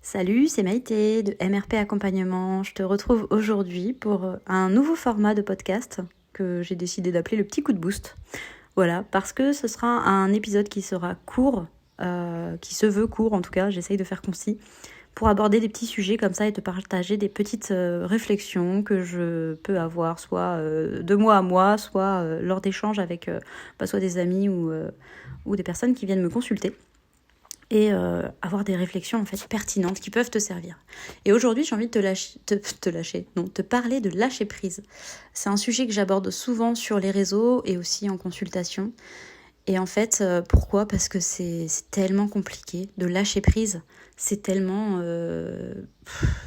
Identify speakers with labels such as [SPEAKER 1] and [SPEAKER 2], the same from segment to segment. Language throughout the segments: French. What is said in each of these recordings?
[SPEAKER 1] Salut, c'est Maïté de MRP Accompagnement. Je te retrouve aujourd'hui pour un nouveau format de podcast que j'ai décidé d'appeler le petit coup de boost. Voilà, parce que ce sera un épisode qui sera court, qui se veut court en tout cas, j'essaye de faire concis, pour aborder des petits sujets comme ça et te partager des petites réflexions que je peux avoir, soit de moi à moi, soit lors d'échanges avec soit des amis ou des personnes qui viennent me consulter. Et avoir des réflexions en fait pertinentes qui peuvent te servir. Et aujourd'hui, j'ai envie de te parler de lâcher prise. C'est un sujet que j'aborde souvent sur les réseaux et aussi en consultation. Et en fait, pourquoi ? Parce que c'est tellement compliqué de lâcher prise. C'est tellement...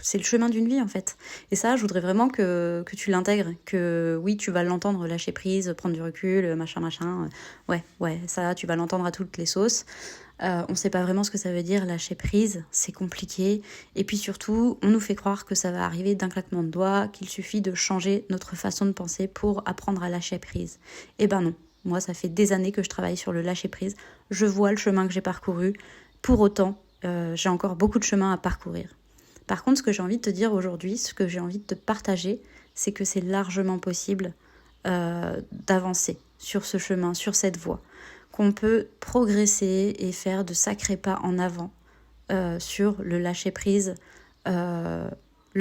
[SPEAKER 1] c'est le chemin d'une vie en fait. Et ça, je voudrais vraiment que tu l'intègres. Que oui, tu vas l'entendre, lâcher prise, prendre du recul, machin. Ouais, ça, tu vas l'entendre à toutes les sauces. On ne sait pas vraiment ce que ça veut dire, lâcher prise, c'est compliqué. Et puis surtout, on nous fait croire que ça va arriver d'un claquement de doigts, qu'il suffit de changer notre façon de penser pour apprendre à lâcher prise. Eh ben non, moi ça fait des années que je travaille sur le lâcher prise. Je vois le chemin que j'ai parcouru. Pour autant, j'ai encore beaucoup de chemin à parcourir. Par contre, ce que j'ai envie de te dire aujourd'hui, ce que j'ai envie de te partager, c'est que c'est largement possible d'avancer sur ce chemin, sur cette voie. Qu'on peut progresser et faire de sacrés pas en avant sur le lâcher-prise, le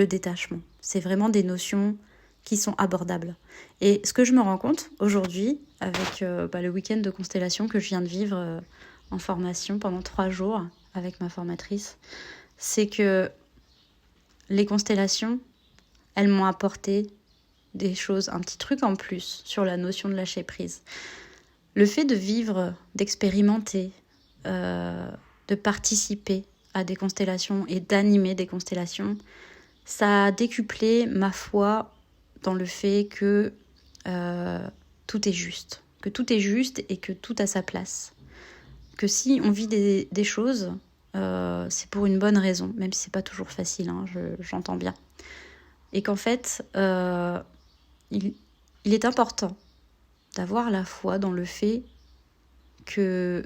[SPEAKER 1] détachement. C'est vraiment des notions qui sont abordables. Et ce que je me rends compte aujourd'hui, avec le week-end de constellation que je viens de vivre en formation pendant 3 jours avec ma formatrice, c'est que les constellations, elles m'ont apporté des choses, un petit truc en plus sur la notion de lâcher-prise. Le fait de vivre, d'expérimenter, de participer à des constellations et d'animer des constellations, ça a décuplé ma foi dans le fait que tout est juste. Que tout est juste et que tout a sa place. Que si on vit des choses, c'est pour une bonne raison, même si c'est pas toujours facile, hein, j'entends bien. Et qu'en fait, il est important d'avoir la foi dans le fait que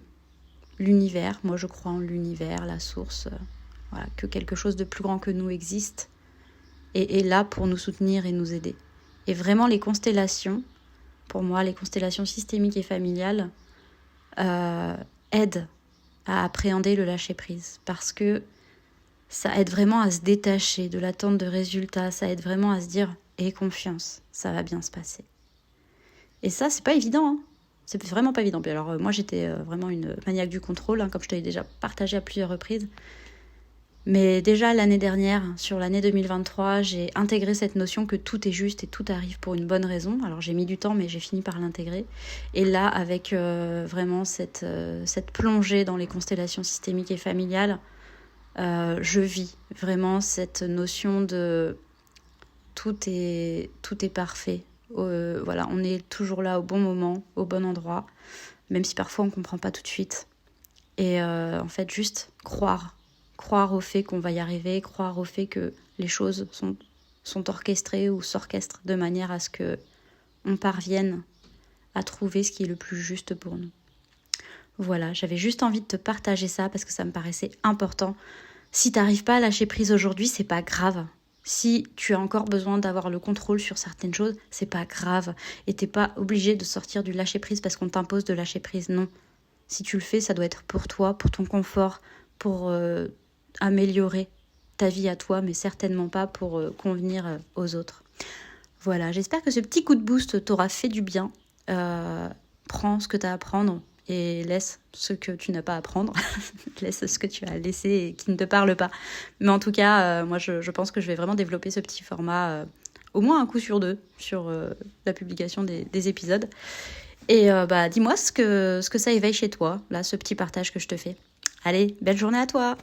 [SPEAKER 1] l'univers, moi je crois en l'univers, la source, que quelque chose de plus grand que nous existe et est là pour nous soutenir et nous aider. Et vraiment les constellations, pour moi les constellations systémiques et familiales aident à appréhender le lâcher-prise parce que ça aide vraiment à se détacher de l'attente de résultats, ça aide vraiment à se dire « aie confiance, ça va bien se passer ». Et ça, c'est pas évident, hein. C'est vraiment pas évident. Puis alors, moi, j'étais vraiment une maniaque du contrôle, hein, comme je t'avais déjà partagé à plusieurs reprises. Mais déjà, l'année dernière, sur l'année 2023, j'ai intégré cette notion que tout est juste et tout arrive pour une bonne raison. Alors, j'ai mis du temps, mais j'ai fini par l'intégrer. Et là, avec vraiment cette plongée dans les constellations systémiques et familiales, je vis vraiment cette notion de tout est parfait. On est toujours là au bon moment, au bon endroit, même si parfois on ne comprend pas tout de suite. Et en fait, juste croire au fait qu'on va y arriver, croire au fait que les choses sont orchestrées ou s'orchestrent de manière à ce qu'on parvienne à trouver ce qui est le plus juste pour nous. Voilà, j'avais juste envie de te partager ça parce que ça me paraissait important. Si tu n'arrives pas à lâcher prise aujourd'hui, c'est pas grave. Si tu as encore besoin d'avoir le contrôle sur certaines choses, c'est pas grave. Et t'es pas obligé de sortir du lâcher prise parce qu'on t'impose de lâcher prise, non. Si tu le fais, ça doit être pour toi, pour ton confort, pour améliorer ta vie à toi, mais certainement pas pour convenir aux autres. Voilà, j'espère que ce petit coup de boost t'aura fait du bien. Prends ce que tu as à prendre et laisse ce que tu n'as pas à prendre. Laisse ce que tu as laissé et qui ne te parle pas. Mais en tout cas, moi, je pense que je vais vraiment développer ce petit format au moins un coup sur 2 sur la publication des épisodes. Et dis-moi ce que ça éveille chez toi, là, ce petit partage que je te fais. Allez, belle journée à toi!